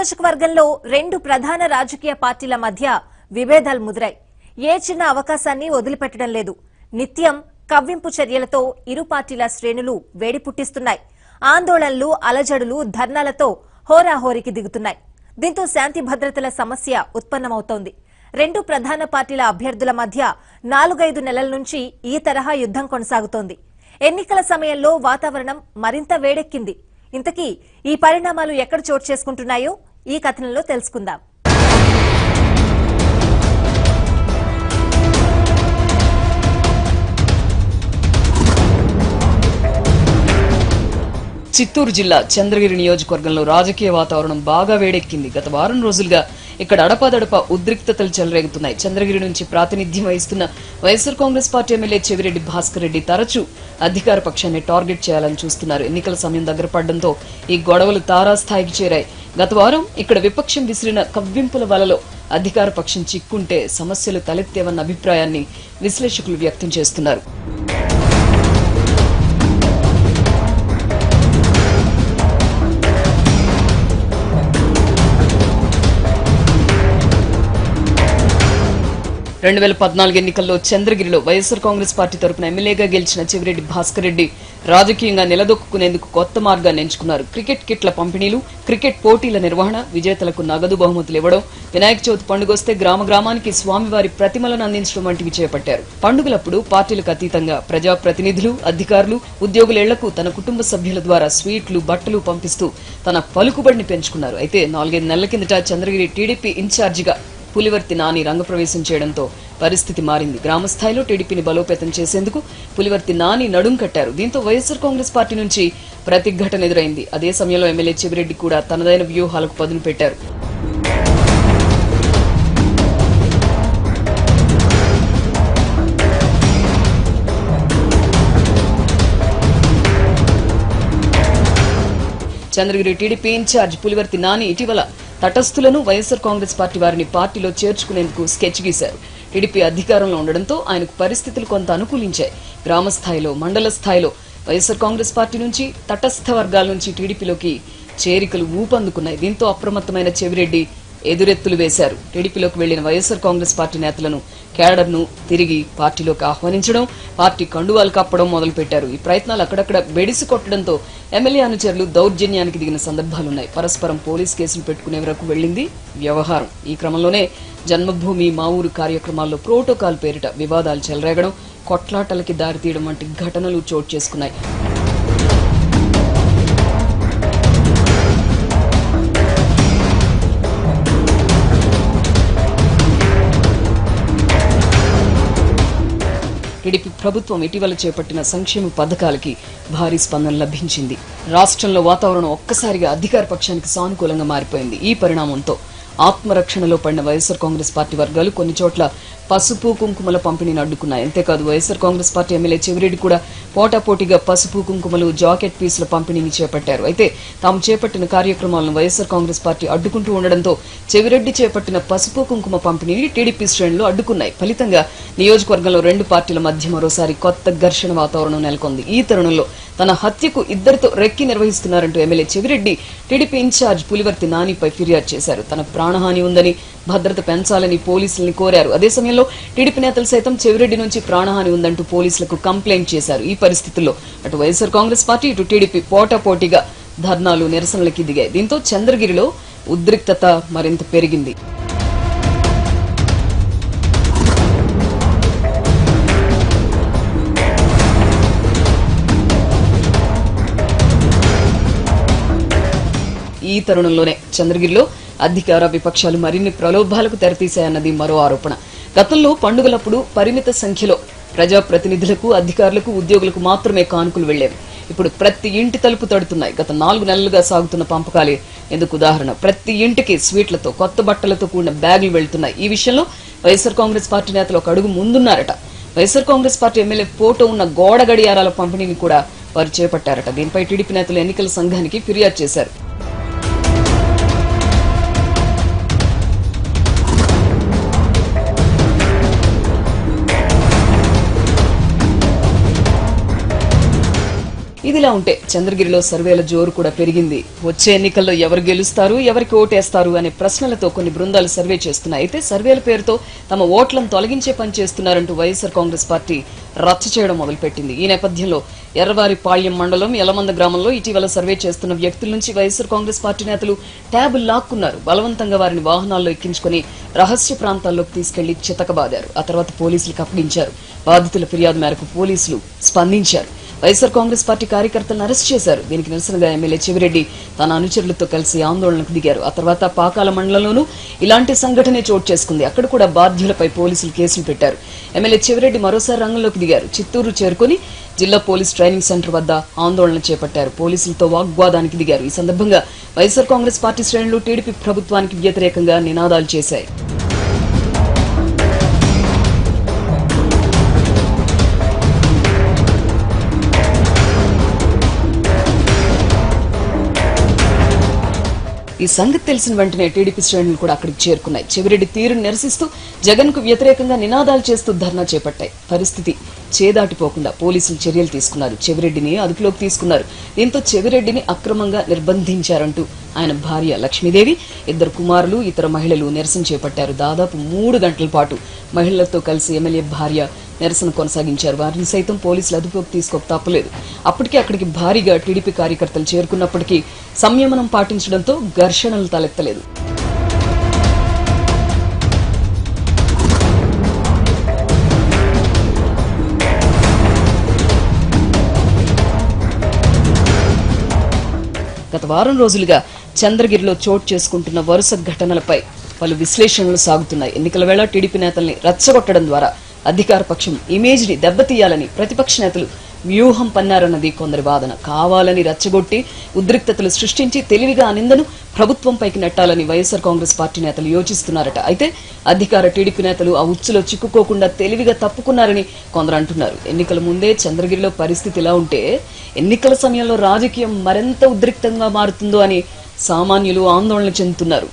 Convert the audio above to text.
నియోజకవర్గంలో రెండు ప్రధాన రాజకీయ పార్టీల మధ్య విభేదాలు ముదిరాయి. ఏ చిన్న అవకాశాన్ని వదిలిపెట్టడం లేదు. నిత్యం కవ్వింపు చర్యలతో ఇరు పార్టీల శ్రేణులు వేడి పుట్టిస్తున్నాయి. ఆందోళనలు, అలజడులు, ధర్నాలతో హోరాహోరీకి దిగుతున్నాయి. దీంతో శాంతి భద్రతల సమస్య ఉత్పన్నమవుతోంది. రెండు ప్రధాన పార్టీల అభ్యర్థుల మధ్య 4-5 నెలల నుంచి ఈ తరహా యుద్ధం కొనసాగుతోంది. ఎన్నికల సమయంలో వాతావరణం మరింత వేడెక్కింది. ఇంతకీ ఈ పరిణామాలు ఎక్కడ చోటు చేసుకుంటున్నాయో ఈ కథనంలో తెలుసుకుందాం. చిత్తూరు జిల్లా చంద్రగిరి నియోజకవర్గంలో రాజకీయ వాతావరణం బాగా వేడెక్కింది. గత వారం రోజులుగా ఇక్కడ అడపాదడపా ఉద్రిక్తతలు చెలరేగుతున్నాయి. చంద్రగిరి నుంచి ప్రాతినిధ్యం వహిస్తున్న YSR Congress party MLA Chevireddy Bhaskar Reddy తరచూ అధికార పక్షాన్ని టార్గెట్ చేయాలని చూస్తున్నారు. ఎన్నికల సమయం దగ్గర పడడంతో ఈ గొడవలు తారాస్థాయికి చేరాయి. గత వారం ఇక్కడ విపక్షం విసిరిన కవ్వింపుల వలలో అధికార పక్షం చిక్కుంటే సమస్యలు తలెత్తేవన్న అభిప్రాయాన్ని విశ్లేషకులు వ్యక్తం చేస్తున్నారు. రెండు 2014 ఎన్నికల్లో చంద్రగిరిలో వైఎస్ఆర్ కాంగ్రెస్ పార్టీ తరపున ఎమ్మెల్యేగా గెలిచిన చెవిరెడ్డి భాస్కర్ రెడ్డి రాజకీయంగా నిలదొక్కునేందుకు కొత్త మార్గాన్ని ఎంచుకున్నారు. క్రికెట్ కిట్ల పంపిణీలు, క్రికెట్ పోటీల నిర్వహణ, విజేతలకు నగదు బహుమతులు ఇవ్వడం, వినాయక చవితి పండుగొస్తే గ్రామానికి స్వామివారి ప్రతిమలను అందించడం వంటివి చేపట్టారు. పండుగలప్పుడు పార్టీలకు అతీతంగా ప్రజాప్రతినిధులు, అధికారులు, ఉద్యోగుల ఇళ్లకు తన కుటుంబ సభ్యుల ద్వారా స్వీట్లు, బట్టలు పంపిస్తూ తన పలుకుబడిని పెంచుకున్నారు. అయితే 4-5 నెలల కిందట చంద్రగిరి టీడీపీ ఇన్ఛార్జిగా పులివర్తి నాని రంగప్రవేశం చేయడంతో పరిస్థితి మారింది. గ్రామస్థాయిలో టీడీపీని బలోపేతం చేసేందుకు పులివర్తి నాని నడుం కట్టారు. దీంతో వైఎస్ఆర్ కాంగ్రెస్ పార్టీ నుంచి ప్రతిఘటన ఎదురైంది. అదే సమయంలో ఎమ్మెల్యే చెవిరెడ్డి కూడా తనదైన వ్యూహాలకు పదును పెట్టారు. చంద్రగిరి టీడీపీ ఇన్ఛార్జ్ పులివర్తి నాని ఇటీవల తటస్థులను వైఎస్ఆర్ కాంగ్రెస్ పార్టీ వారిని పార్టీలో చేర్చుకునేందుకు స్కెచ్ గీశారు. టీడీపీ అధికారంలో ఉండడంతో ఆయనకు పరిస్థితులు కొంత అనుకూలించాయి. గ్రామ స్థాయిలో, మండల స్థాయిలో వైఎస్ఆర్ కాంగ్రెస్ పార్టీ నుంచి, తటస్థ వర్గాల నుంచి టీడీపీలోకి చేరికలు ఊపందుకున్నాయి. దీంతో అప్రమత్తమైన చెవిరెడ్డి ఎదురెత్తులు వేశారు. టీడీపీలోకి వెళ్లిన వైఎస్ఆర్ కాంగ్రెస్ పార్టీ నేతలను, క్యాడర్ను తిరిగి పార్టీలోకి ఆహ్వానించడం, పార్టీ కండువాలు కప్పడం మొదలుపెట్టారు. ఈ ప్రయత్నాలు అక్కడక్కడ బెడిసి కొట్టడంతో ఎమ్మెల్యే అనుచరులు దౌర్జన్యానికి దిగిన సందర్భాలున్నాయి. పరస్పరం పోలీస్ కేసులు పెట్టుకునే వరకు వెళ్లింది వ్యవహారం. ఈ క్రమంలోనే జన్మభూమి మా ఊరు కార్యక్రమాల్లో ప్రోటోకాల్ పేరిట వివాదాలు చెలరేగడం, కొట్లాటలకి దారితీయడం వంటి ఘటనలు చోటు చేసుకున్నాయి. టీడీపీ ప్రభుత్వం ఇటీవల చేపట్టిన సంక్షేమ పథకాలకి భారీ స్పందన లభించింది. రాష్ట్రంలో వాతావరణం ఒక్కసారిగా అధికార పక్షానికి సానుకూలంగా మారిపోయింది. ఈ పరిణామంతో ఆత్మరక్షణలో పడిన వైఎస్ఆర్ కాంగ్రెస్ పార్టీ వర్గాలు కొన్ని చోట్ల పసుపు కుంకుమల పంపిణీని అడ్డుకున్నాయి. అంతేకాదు YSR Congress party MLA Chevireddy కూడా పోటాపోటీగా పసుపు కుంకుమలు, జాకెట్ పీసుల పంపిణీని చేపట్టారు. అయితే తాము చేపట్టిన కార్యక్రమాలను వైఎస్ఆర్ కాంగ్రెస్ పార్టీ అడ్డుకుంటూ ఉండడంతో చెవిరెడ్డి చేపట్టిన పసుపు కుంకుమ పంపిణీని టీడీపీ శ్రేణులు అడ్డుకున్నాయి. ఫలితంగా నియోజకవర్గంలో రెండు పార్టీల మధ్య మరోసారి కొత్త ఘర్షణ వాతావరణం నెలకొంది. ఈ తరుణంలో తన హత్యకు ఇద్దరితో రెక్కి నిర్వహిస్తున్నారంటూ MLA Chevireddy TDP incharge Pulivarthi నానిపై ఫిర్యాదు చేశారు. తన ప్రాణహాని ఉందని, భద్రత పెంచాలని పోలీసుల్ని కోరారు. అదే సమయంలో టీడీపీ నేతలు సైతం చెవిరెడ్డి నుంచి ప్రాణహాని ఉందంటూ పోలీసులకు కంప్లైంట్ చేశారు. ఈ పరిస్థితుల్లో అటు వైఎస్ఆర్ కాంగ్రెస్ పార్టీ, ఇటు టీడీపీ పోటాపోటీగా ధర్నాలు, నిరసనలకి దిగాయి. దీంతో చంద్రగిరిలో ఉద్రిక్తత మరింత పెరిగింది. ఈ తరుణంలోనే చంద్రగిరిలో అధికార విపక్షాలు మరిన్ని ప్రలోభాలకు తెరతీశాయన్నది మరో ఆరోపణ. గతంలో పండుగలప్పుడు పరిమిత సంఖ్యలో ప్రజాప్రతినిధులకు, అధికారులకు, ఉద్యోగులకు మాత్రమే కానుకలు వెళ్లేవి. ఇప్పుడు ప్రతి ఇంటి తలుపు తడుతున్నాయి. గత 4 నెలలుగా సాగుతున్న పంపకాలే ఎందుకు ఉదాహరణ. ప్రతి ఇంటికి స్వీట్లతో, కొత్త బట్టలతో కూడిన బ్యాగులు వెళ్తున్నాయి. ఈ విషయంలో వైఎస్ఆర్ కాంగ్రెస్ పార్టీ నేతలు ఒక అడుగు ముందున్నారట. YSR Congress party MLA photo ఉన్న గోడ గడియారాల పంపిణీని కూడా వారు చేపట్టారట. దీనిపై టీడీపీ నేతలు ఎన్నికల సంఘానికి ఫిర్యాదు చేశారు. ఇది ఇదిలా ఉంటే చంద్రగిరిలో సర్వేల జోరు కూడా పెరిగింది. వచ్చే ఎన్నికల్లో ఎవరు గెలుస్తారు, ఎవరికి ఓటేస్తారు అనే ప్రశ్నలతో కొన్ని బృందాలు సర్వే చేస్తున్నాయి. అయితే సర్వేల పేరుతో తమ ఓట్లను తొలగించే పని చేస్తున్నారంటూ వైఎస్ఆర్ కాంగ్రెస్ పార్టీ రచ్చ చేయడం మొదలుపెట్టింది. ఈ నేపథ్యంలో ఎర్రవారిపాళ్యం మండలం యలమంద గ్రామంలో ఇటీవల సర్వే చేస్తున్న వ్యక్తుల నుంచి వైఎస్ఆర్ కాంగ్రెస్ పార్టీ నేతలు ట్యాబులు లాక్కున్నారు. బలవంతంగా వారిని వాహనాల్లో ఎక్కించుకుని రహస్య ప్రాంతాల్లోకి తీసుకెళ్లి చితకబాదారు. ఆ తర్వాత పోలీసులకు అప్పగించారు. బాధితుల ఫిర్యాదు మేరకు పోలీసులు స్పందించారు. వైఎస్ఆర్ కాంగ్రెస్ పార్టీ కార్యకర్తలను అరెస్ట్ చేశారు. దీనికి నిరసనగా ఎమ్మెల్యే చెవిరెడ్డి తన అనుచరులతో కలిసి ఆందోళనకు దిగారు. ఆ తర్వాత పాకాల మండలంలోనూ ఇలాంటి సంఘటనే చోటు చేసుకుంది. అక్కడ కూడా బాధ్యులపై పోలీసులు కేసులు పెట్టారు. ఎమ్మెల్యే చెవిరెడ్డి మరోసారి రంగంలోకి దిగారు. చిత్తూరు చేరుకుని జిల్లా పోలీస్ ట్రైనింగ్ సెంటర్ వద్ద ఆందోళన చేపట్టారు. పోలీసులతో వాగ్వాదానికి దిగారు. ఈ సందర్భంగా వైఎస్ఆర్ కాంగ్రెస్ పార్టీ శ్రేణులు టీడీపీ ప్రభుత్వానికి వ్యతిరేకంగా నినాదాలు చేశాయి. ఈ సంగతి తెలిసిన వెంటనే టీడీపీ శ్రేణులు కూడా అక్కడికి చేరుకున్నాయి. చెవిరెడ్డి తీరును నిరసిస్తూ జగన్ కు వ్యతిరేకంగా నినాదాలు చేస్తూ ధర్నా చేపట్టాయి. పరిస్థితి చేదాటిపోకుండా పోలీసులు చర్యలు తీసుకున్నారు. చెవిరెడ్డిని అదుపులోకి తీసుకున్నారు. దీంతో చెవిరెడ్డిని అక్రమంగా నిర్బంధించారంటూ ఆయన భార్య లక్ష్మీదేవి, 2 కుమారులు, ఇతర మహిళలు నిరసన చేపట్టారు. దాదాపు 3 గంటల పాటు మహిళలతో కలిసి ఎమ్మెల్యే భార్య నిరసన కొనసాగించారు. వారిని సైతం పోలీసులు అదుపులోకి తీసుకోక తప్పలేదు. అప్పటికే అక్కడికి భారీగా టీడీపీ కార్యకర్తలు చేరుకున్నప్పటికీ సంయమనం పాటించడంతో ఘర్షణలు తలెత్తలేదు. గత వారం రోజులుగా చంద్రగిరిలో చోటు చేసుకుంటున్న వరుస ఘటనలపై పలు విశ్లేషణలు సాగుతున్నాయి. ఎన్నికల వేళ టీడీపీ నేతల్ని రచ్చగొట్టడం ద్వారా అధికార పక్షం ఇమేజ్ ని దెబ్బతీయాలని ప్రతిపక్ష నేతలు వ్యూహం పన్నారన్నది కొందరి వాదన. కావాలని రచ్చగొట్టి ఉద్రిక్తతలు సృష్టించి తెలివిగా నిందను ప్రభుత్వంపైకి నెట్టాలని వైఎస్ఆర్ కాంగ్రెస్ పార్టీ నేతలు యోచిస్తున్నారట. అయితే అధికార టీడీపీ నేతలు ఆ ఉచ్చులో చిక్కుకోకుండా తెలివిగా తప్పుకున్నారని కొందరు అంటున్నారు. ఎన్నికల ముందే చంద్రగిరిలో పరిస్థితి ఇలా ఉంటే ఎన్నికల సమయంలో రాజకీయం మరింత ఉద్రిక్తంగా మారుతుందో అని సామాన్యులు ఆందోళన చెందుతున్నారు.